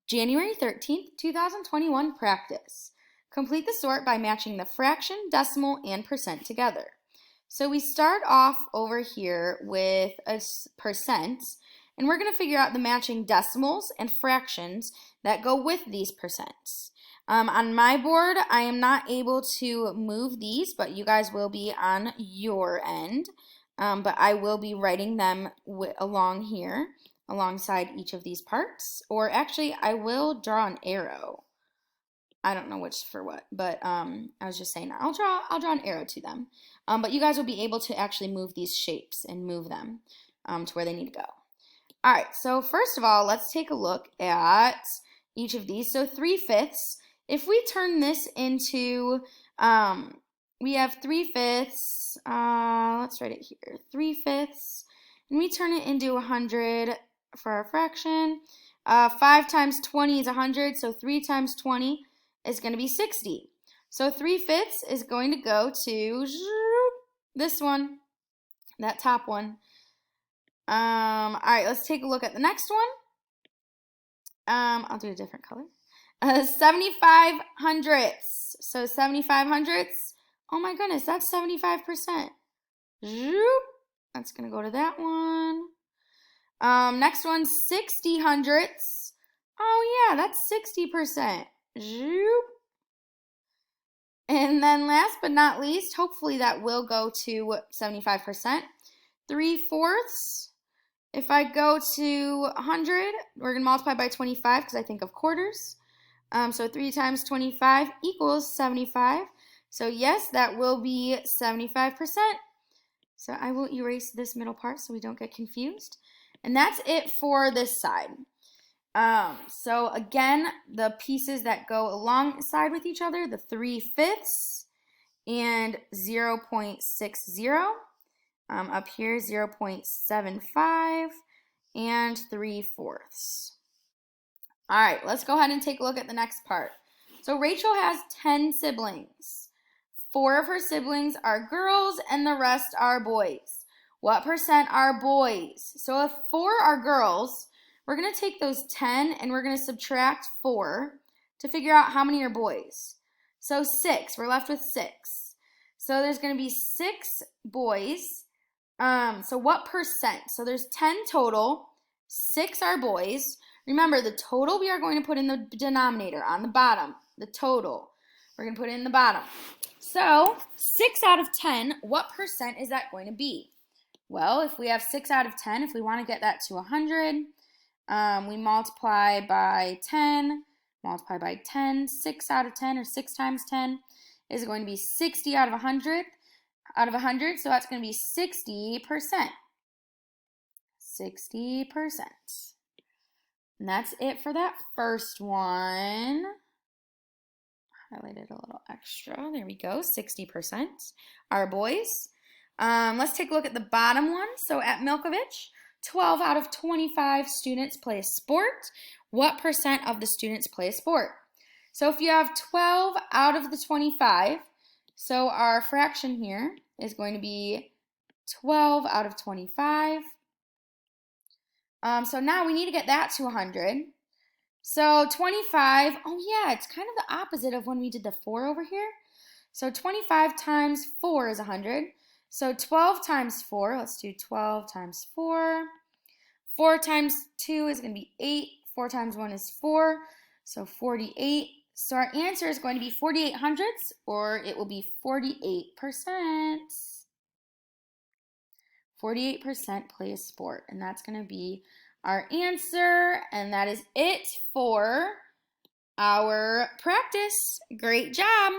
January 13th, 2021 practice. Complete the sort by matching the fraction, decimal, and percent together. So we start off over here with a percent, and we're going to figure out the matching decimals and fractions that go with these percents. On my board, I am not able to move these, but you guys will be on your end. But I will be writing them along here, alongside each of these parts. Or actually, I will draw an arrow. I don't know which for what, but I was just saying I'll draw an arrow to them. But you guys will be able to actually move these shapes and move them to where they need to go. All right, so first of all, let's take a look at each of these. So 3/5. If we turn this into, we have 3/5. Let's write it here, 3/5. And we turn it into 100 for our fraction. 5 times 20 is 100, so 3 times 20 is going to be 60. So 3/5 is going to go to this one, that top one. All right, let's take a look at the next one. I'll do a different color. 75 hundredths. So 75 hundredths. Oh my goodness, that's 75%. That's going to go to that one. Next one, 60 hundredths. Oh yeah, that's 60%. And then last but not least, hopefully that will go to 75%. 3/4. If I go to 100, we're going to multiply by 25 because I think of quarters. So 3 times 25 equals 75. So yes, that will be 75%. So I will erase this middle part so we don't get confused. And that's it for this side. So again, the pieces that go alongside with each other, the 3/5 and 0.60. Up here, 0.75 and 3/4. All right, let's go ahead and take a look at the next part. So Rachel has 10 siblings. 4 of her siblings are girls and the rest are boys. What percent are boys? So if 4 are girls, we're going to take those 10 and we're going to subtract 4 to figure out how many are boys. So 6, we're left with 6. So there's going to be 6 boys. So what percent? So there's 10 total, 6 are boys. Remember, the total we are going to put in the denominator on the bottom, the total. We're going to put it in the bottom. So 6 out of 10, what percent is that going to be? Well, if we have 6 out of 10, if we want to get that to 100, we multiply by 10, multiply by 10. 6 out of 10, or 6 times 10, is going to be 60 out of 100. So that's going to be 60%. 60%. And that's it for that first one. Highlighted a little extra. There we go. 60% are boys. Let's take a look at the bottom one. So at Milkovich, 12 out of 25 students play a sport. What percent of the students play a sport? So if you have 12 out of the 25, so our fraction here is going to be 12 out of 25. So now we need to get that to 100. So 25, oh yeah, it's kind of the opposite of when we did the 4 over here. So 25 times 4 is 100. So 12 times 4, let's do 12 times 4. 4 times 2 is going to be 8. 4 times 1 is 4. So 48. So our answer is going to be 48 hundredths, or it will be 48%. 48% play a sport, and that's going to be our answer, and that is it for our practice. Great job!